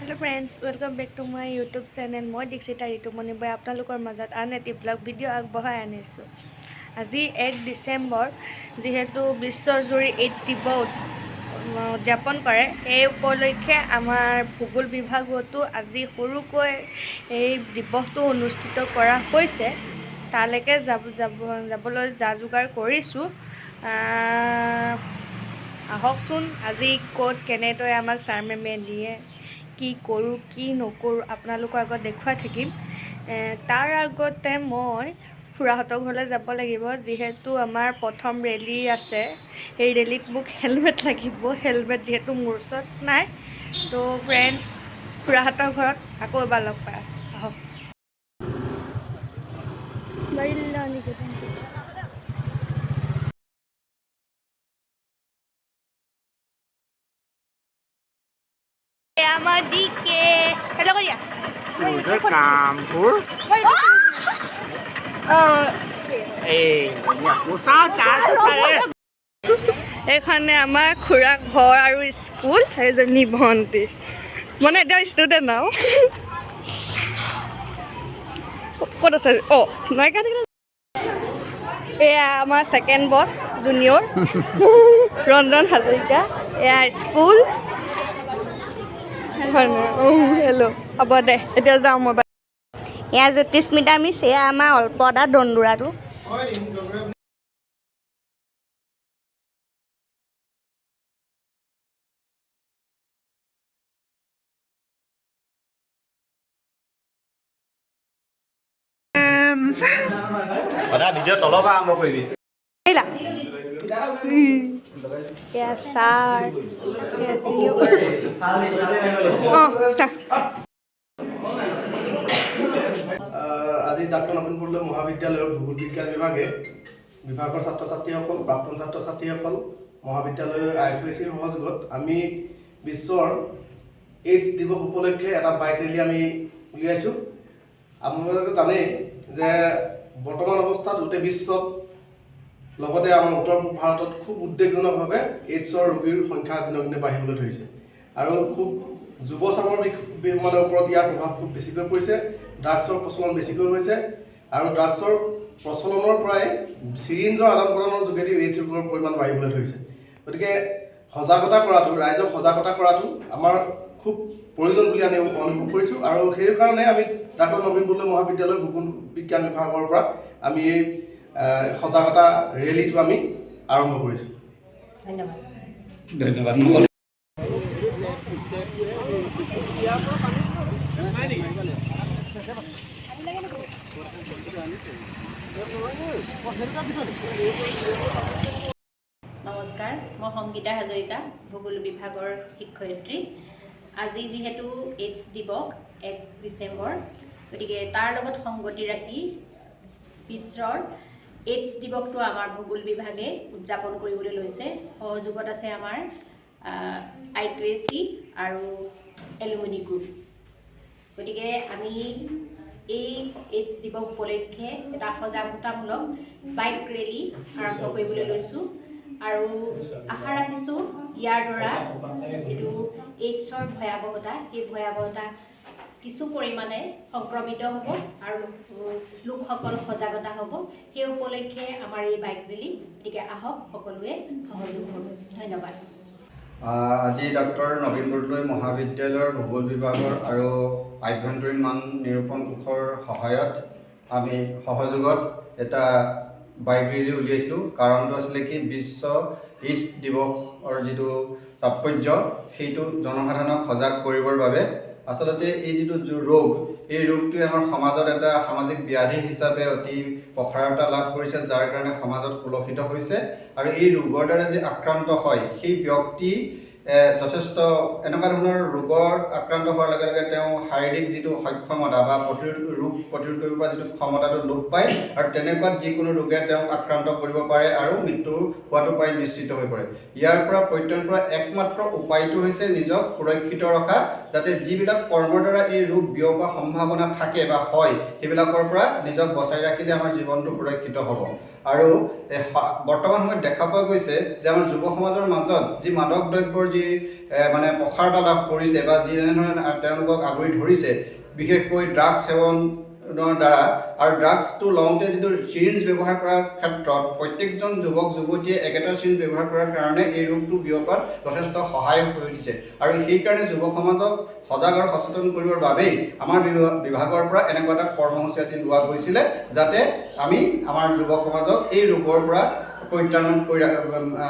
Hello friends, welcome back to my YouTube channel. মই দীক্ষিতা ঋতুমণি বৈ আপোনালোকৰ মাজত আন এটি ব্লগ ভিডিঅ' আগবঢ়াই আনিছোঁ। আজি 1 ডিচেম্বৰ যিহেতু বিশ্বজুৰি এইডছ দিৱস উদযাপন কৰে, এই উপলক্ষে আমাৰ ভূগোল বিভাগতো আজি সৰুকৈ এই দিৱসটো অনুষ্ঠিত কৰা হৈছে। তালৈকে যাবলৈ যা যোগাৰ কৰিছোঁ। আহকচোন আজি ক'ত কেনেদৰে আমাক ছাৰ মেমে দিয়ে, কি কৰোঁ কি নকৰোঁ আপোনালোকৰ আগত দেখুৱাই থাকিম। তাৰ আগতে মই খুৰাহঁতৰ ঘৰলৈ যাব লাগিব, যিহেতু আমাৰ প্ৰথম ৰেলী আছে। এই ৰেলীত মোক হেলমেট লাগিব, হেলমেট যিহেতু মোৰ ওচৰত নাই। তো ফ্ৰেণ্ডছ, খুৰাহঁতৰ ঘৰত আকৌ এবাৰ লগ পাই আছোঁ। আহক। আমাৰ দিকে হ্যালো কৰিয়া তোদেৰ কামপুৰ এখানে আমাৰ খুৰা ঘৰ আৰু স্কুল। এজনী ভণ্টি মানে এতিয়া ষ্টুডেণ্ট আৰু ক'ত আছে? অঁ নাইকা এয়া আমাৰ ছেকেণ্ড বছ জুনিয়ৰ ৰঞ্জন হাজৰিকা। এয়া স্কুল। হেল্ল' হ'ব দে, এতিয়া যাওঁ মই। এয়া জ্যোতিস্মিতা মিছ, এয়া আমাৰ অল্পদা দন্দুৰাটো। ভিডিঅ' তলৰ পৰা আৰম্ভ কৰিবি। এয়া ছাৰ। আজি ডাক্তৰ নবীন বৰদলৈ মহাবিদ্যালয়ৰ ভূগোল বিজ্ঞান বিভাগৰ ছাত্ৰ ছাত্ৰীসকল, প্ৰাক্তন ছাত্ৰ ছাত্ৰীসকল, মহাবিদ্যালয়ৰ আইপিএছিৰ সহযোগত আমি বিশ্বৰ এইডছ দিৱস উপলক্ষে এটা বাইক ৰেলী আমি উলিয়াইছোঁ। আপোনালোকে জানেই যে বৰ্তমান অৱস্থাত গোটেই বিশ্বত লগতে আমাৰ উত্তৰ পূব ভাৰতত খুব উদ্বেগজনকভাৱে এইডছৰ ৰোগীৰ সংখ্যা দিনক দিনে বাঢ়িবলৈ ধৰিছে আৰু খুব যুৱচামৰ ওপৰত ইয়াৰ প্ৰভাৱ খুব বেছিকৈ পৰিছে। ড্ৰাগছৰ প্ৰচলন বেছিকৈ হৈছে আৰু ড্ৰাগছৰ প্ৰচলনৰ পৰাই চিৰিঞ্জৰ আদান প্ৰদানৰ যোগেদি এইডছ ৰোগৰ পৰিমাণ বাঢ়িবলৈ ধৰিছে। গতিকে সজাগতা কৰাটো, ৰাইজক সজাগতা কৰাটো আমাৰ খুব প্ৰয়োজন বুলি আমি অনুভৱ কৰিছোঁ আৰু সেইকাৰণে আমি ডাক্তৰ নবীন বৰদলৈ মহাবিদ্যালয় ভূগোল বিজ্ঞান বিভাগৰ পৰা আমি এই সজাগতা ৰেলীটো আমি আৰম্ভ কৰিছোঁ। ধন্যবাদ। নমস্কাৰ, মই সংগীতা হাজৰিকা, ভূগোল বিভাগৰ শিক্ষয়িত্ৰী। আজি যিহেতু এইডছ দিৱস 1 ডিচেম্বৰ, গতিকে তাৰ লগত সংগতি ৰাখি বিশ্বৰ এইডছ দিৱসটো আমাৰ ভূগোল বিভাগে উদযাপন কৰিবলৈ লৈছে। সহযোগত আছে আমাৰ আইপিএছি আৰু এলুমিনি গ্ৰুপ। গতিকে আমি এই এইডছ দিৱস উপলক্ষে এটা সজাগতামূলক বাইক ৰেলী আৰম্ভ কৰিবলৈ লৈছোঁ আৰু আশা ৰাখিছোঁ ইয়াৰ দ্বাৰা যিটো এইডছৰ ভয়াৱহতা, সেই ভয়াৱহতা কিছু পৰিমাণে সংক্ৰমিত হ'ব আৰু লোকসকল সজাগতা হ'ব। সেই উপলক্ষে আমাৰ এই বাইক ৰেলী। গতিকে আহক, সকলোৱে সহযোগ হ'ব। ধন্যবাদ। আজি ডক্টৰ নবীন বৰদলৈ মহাবিদ্যালয়ৰ ভূগোল বিভাগৰ আৰু আভ্যন্তৰীণ মান নিৰূপণ কোষৰ সহায়ত আমি সহযোগত এটা বাইক ৰেলী উলিয়াইছিলোঁ। কাৰণটো আছিলে কি, বিশ্ব এইডছ দিৱসৰ যিটো তাৎপৰ্য সেইটো জনসাধাৰণক সজাগ কৰিবৰ বাবে। আচলতে এই যিটো ৰোগ, এই ৰোগটোৱে আমাৰ সমাজত এটা সামাজিক ব্যাধি হিচাপে অতি প্ৰসাৰতা লাভ কৰিছে, যাৰ কাৰণে সমাজত কুলসিত হৈছে আৰু এই ৰোগৰ দ্বাৰা যে আক্ৰান্ত হয় সেই ব্যক্তি যথেষ্ট এনেকুৱা ধৰণৰ ৰোগৰ আক্ৰান্ত হোৱাৰ লগে লগে তেওঁ শাৰীৰিক যিটো সক্ষমতা বা ৰোগ প্ৰতিৰোধ কৰিব পৰা যিটো ক্ষমতাটো লোপ পায় আৰু তেনেকুৱাত যিকোনো ৰোগে তেওঁক আক্ৰান্ত কৰিব পাৰে আৰু মৃত্যু হোৱাটো প্ৰায় নিশ্চিত হৈ পৰে। ইয়াৰ পৰা পৰিত্ৰাণ পোৱাৰ একমাত্ৰ উপায়টো হৈছে নিজক সুৰক্ষিত ৰখা, যাতে যিবিলাক কৰ্মৰ দ্বাৰা এই ৰোগ বিয়পা সম্ভাৱনা থাকে বা হয় সেইবিলাকৰ পৰা নিজক বচাই ৰাখিলে আমাৰ জীৱনটো সুৰক্ষিত হ'ব। আৰু বৰ্তমান সময়ত দেখা পোৱা গৈছে যে আমাৰ যুৱ সমাজৰ মাজত যি মাদক দ্ৰব্যৰ যি মানে প্ৰসাৰতা লাভ কৰিছে বা যেনেধৰণে তেওঁলোকক আগুৰি ধৰিছে, বিশেষকৈ ড্ৰাগছ সেৱনৰ দ্বাৰা আৰু ড্ৰাগছটো লওঁতে যিটো চিৰিঞ্জ ব্যৱহাৰ কৰাৰ ক্ষেত্ৰত প্ৰত্যেকজন যুৱক যুৱতীয়ে একেটা চিৰিঞ্জ ব্যৱহাৰ কৰাৰ কাৰণে এই ৰোগটো বিয়পাত যথেষ্ট সহায়ক হৈ উঠিছে। আৰু সেইকাৰণে যুৱ সমাজক সজাগ আৰু সচেতন কৰিবৰ বাবেই আমাৰ বিভাগৰ পৰা এনেকুৱা এটা কৰ্মসূচী আজি লোৱা গৈছিলে, যাতে আমি আমাৰ যুৱ সমাজক এই ৰোগৰ পৰা পৰিত্ৰাণ কৰি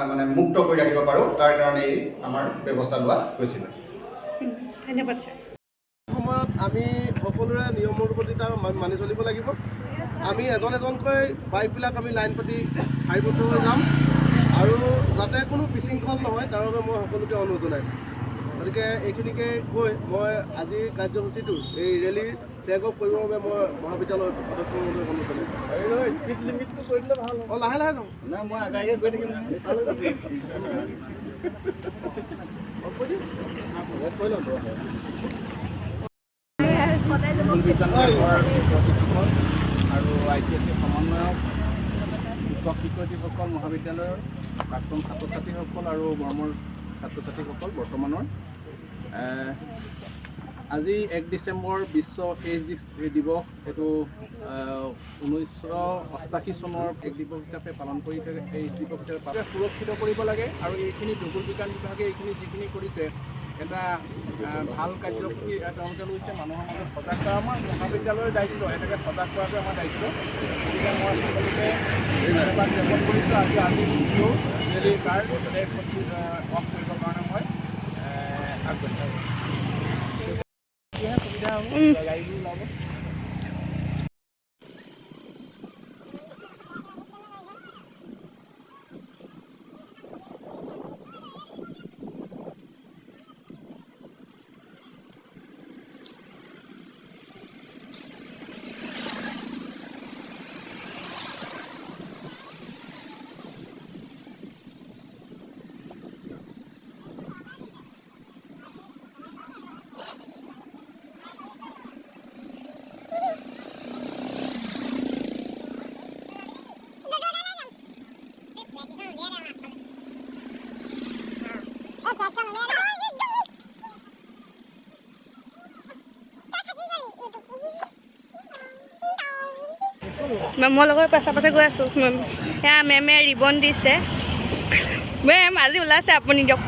মানে মুক্ত কৰি ৰাখিব পাৰোঁ, তাৰ কাৰণে এই আমাৰ ব্যৱস্থা লোৱা হৈছিলে। ধন্যবাদ। সময়ত আমি সকলোৰে নিয়মৰ প্ৰতি মানি চলিব লাগিব। আমি এজন এজনকৈ বাইকবিলাক আমি লাইন পাতি শাৰীবদ্ধ হৈ যাম আৰু যাতে কোনো বিশৃংখল নহয় তাৰ বাবে মই সকলোকে অনুৰোধ জনাইছোঁ। গতিকে এইখিনিকে কৈ মই আজিৰ কাৰ্যসূচীটো এই ৰেলীৰ টেক অফ কৰিবৰ বাবে মই মহাবিদ্যালয়ৰ অধ্যক্ষ মহোদয়ক অনুৰোধ জনাইছোঁ। স্পীড লিমিটটো কৰি দিলে ভাল হ'ব। লাহে লাহে যাওঁ। নাই, মই আগাই গৈ থাকিম বিজ্ঞান বিভাগৰ প্ৰশিক্ষক আৰু IPSC সমন্বয়ক, শিক্ষক শিক্ষয়িত্ৰীসকল, মহাবিদ্যালয়ৰ প্ৰাক্তন ছাত্ৰ ছাত্ৰীসকল আৰু বৰ্মৰ ছাত্ৰ ছাত্ৰীসকল, বৰ্তমানৰ আজি 1 ডিচেম্বৰ বিশ্ব এইডছ দিৱস। এইটো 1988 চনৰ এক দিৱস হিচাপে পালন কৰি থাকে। এইডছ দিৱস হিচাপে সুৰক্ষিত কৰিব লাগে আৰু এইখিনি ভূগোল বিজ্ঞান বিভাগে এইখিনি যিখিনি কৰিছে এটা ভাল কাৰ্যসূচী তেওঁলোকে লৈছে। মানুহৰ মাজত সজাগ কৰা আমাৰ মহাবিদ্যালয়ৰ দায়িত্ব, এনেকৈ সজাগ কৰাটো আমাৰ দায়িত্ব। গতিকে মই সকলোকে ধন্যবাদ জ্ঞাপন কৰিছোঁ। আজি ভিডিঅ' ৰেলীৰ কাৰ্ড অফ কৰিবৰ কাৰণে মই আগবাঢ়িছোঁ। সুবিধা হ'ব, গাড়ীবোৰ ওলাব। মেমৰ লগত পাছা পাছে গৈ আছোঁ। এয়া মেমে ৰিবন দিছে। মেম আজি ওলাইছে আপুনি দিয়ক।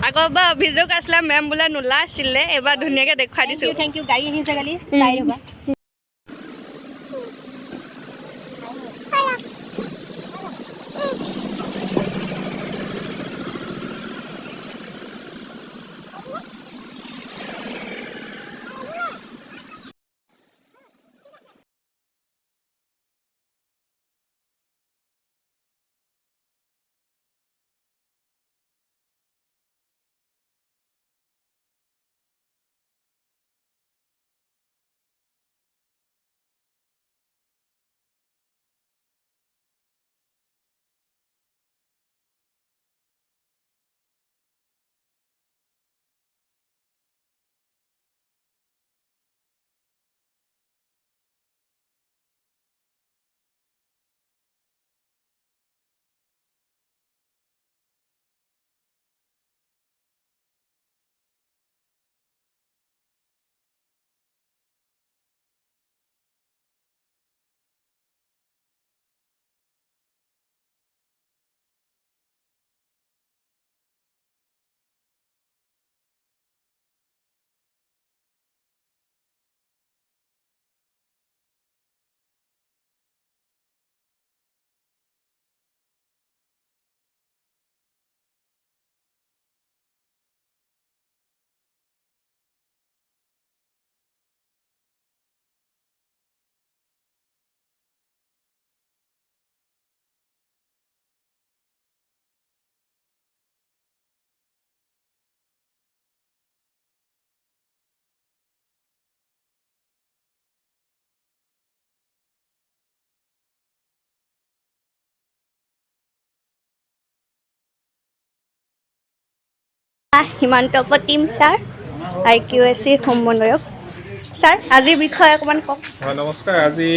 আগৰবাৰ অভিযোগ আছিলে মেম বোলে নোলাইছিলে, এইবাৰ ধুনীয়াকৈ দেখুৱাই দিছোঁ। Thank you. গাড়ী আহিছে কালি, চাই ৰ'বা। হিমান্ত প্ৰতিম ছাৰ, IQSC সমন্বয়ক। ছাৰ আজিৰ বিষয়ে অকণমান কওক। হয়, নমস্কাৰ। আজি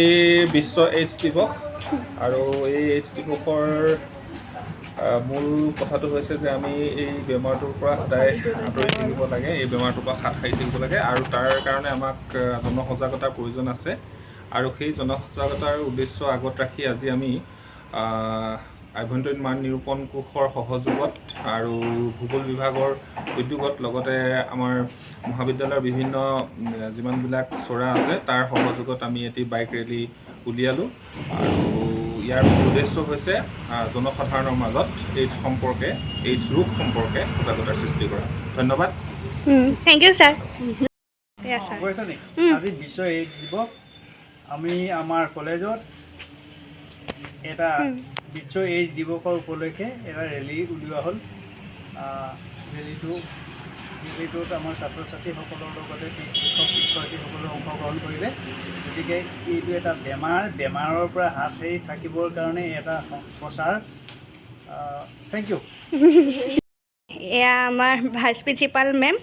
বিশ্ব এইডছ দিৱস। আৰু এই এইডছ দিৱসৰ মূল কথাটো হৈছে যে আমি এই বেমাৰটোৰ পৰা সদায় আঁতৰি থাকিব লাগে, এই বেমাৰটোৰ পৰা হাত সাৰি থাকিব লাগে আৰু তাৰ কাৰণে আমাক জনসজাগতাৰ প্ৰয়োজন আছে। আৰু সেই জনসজাগতাৰ উদ্দেশ্য আগত ৰাখি আজি আমি আভ্যন্তৰীণ মান নিৰূপণ কোষৰ সহযোগত আৰু ভূগোল বিভাগৰ উদ্যোগত লগতে আমাৰ মহাবিদ্যালয়ৰ বিভিন্ন যিমানবিলাক চৰা আছে তাৰ সহযোগত আমি এটি বাইক ৰেলী উলিয়ালোঁ। আৰু ইয়াৰ উদ্দেশ্য হৈছে জনসাধাৰণৰ মাজত এইডছ সম্পৰ্কে, এইডছ ৰোগ সম্পৰ্কে সজাগতাৰ সৃষ্টি কৰা। ধন্যবাদ। Thank you sir. আজি বিশ্ব এইডছ দিৱস। আমি আমাৰ কলেজত এটা বিশ্ব এইডছ দিৱসৰ উপলক্ষে এটা ৰেলী উলিওৱা হ'ল। ৰেলীটোত আমাৰ ছাত্ৰ ছাত্ৰীসকলৰ লগতে শিক্ষক শিক্ষয়িত্ৰীসকলেও অংশগ্ৰহণ কৰিলে। গতিকে এইটো এটা বেমাৰৰ পৰা হাত সাৰি থাকিবৰ কাৰণে এটা প্ৰচাৰ। Thank you. এয়া আমাৰ ভাইচ প্ৰিন্সিপাল মেম।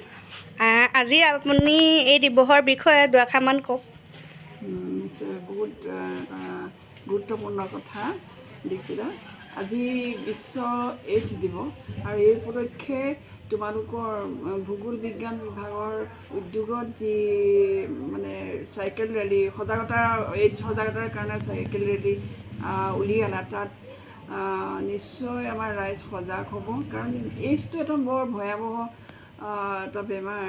আজি আপুনি এই দিৱসৰ বিষয়ে দুআষাৰমান কওক। নিশ্চয়, বহুত গুৰুত্বপূৰ্ণ কথা দীক্ষিতা। আজি বিশ্ব এইডছ দিৱস আৰু এই উপলক্ষে তোমালোকৰ ভূগোল বিজ্ঞান বিভাগৰ উদ্যোগত যি মানে চাইকেল ৰেলী এইডছ সজাগতাৰ কাৰণে চাইকেল ৰেলী উলিয়ালা, তাত নিশ্চয় আমাৰ ৰাইজ সজাগ হ'ব। কাৰণ এইডছটো এটা বৰ ভয়াৱহ এটা বেমাৰ,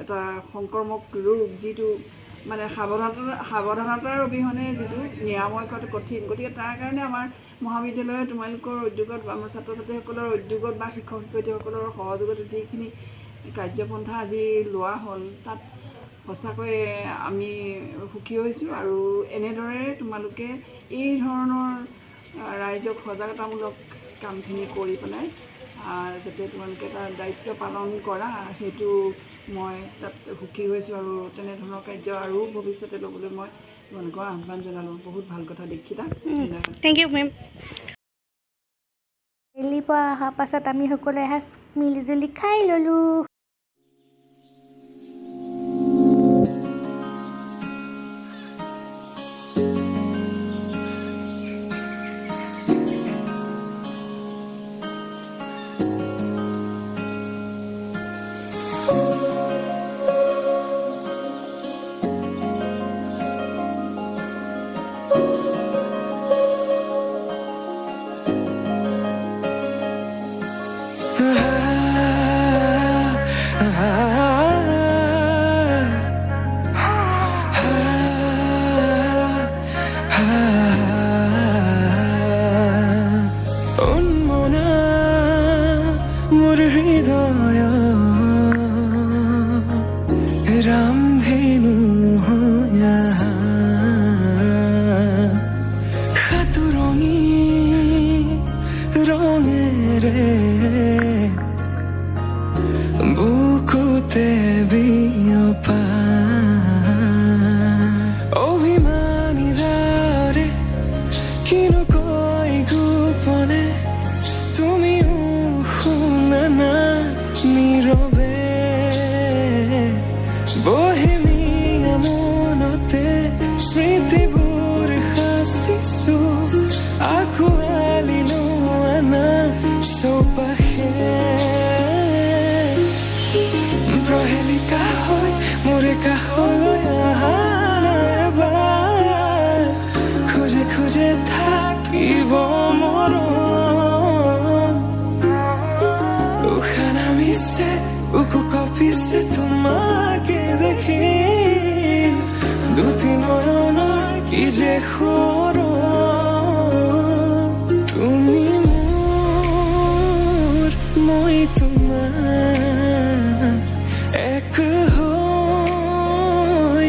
এটা সংক্ৰমক ৰোগ, যিটো মানে সাৱধানতাৰ অবিহনে যিটো নিৰাময় কৰাটো কঠিন। গতিকে তাৰ কাৰণে আমাৰ মহাবিদ্যালয়ে তোমালোকৰ উদ্যোগত, আমাৰ ছাত্ৰ ছাত্ৰীসকলৰ উদ্যোগত বা শিক্ষক শিক্ষয়িত্ৰীসকলৰ সহযোগত যিখিনি কাৰ্যপন্থা আজি লোৱা হ'ল, তাত সঁচাকৈয়ে আমি সুখী হৈছোঁ। আৰু এনেদৰে তোমালোকে এই ধৰণৰ ৰাইজক সজাগতামূলক কামখিনি কৰি পেলাই যাতে তোমালোকে তাৰ দায়িত্ব পালন কৰা, সেইটো মই তাত সুখী হৈছোঁ। আৰু তেনেধৰণৰ কাৰ্য আৰু ভৱিষ্যতে ল'বলৈ মই তোমালোকৰ আহ্বান জনালোঁ। বহুত ভাল কথা দীক্ষিতা। Thank you ma'am. ৰেলীৰ পৰা অহাৰ পাছত আমি সকলোৱে এসাঁজ মিলিজুলি খাই ল'লোঁ। তোমাকে দেখি দুটি নয়নৰ কি যে তুমি মোৰ, মই তোমাৰ, এক হৈ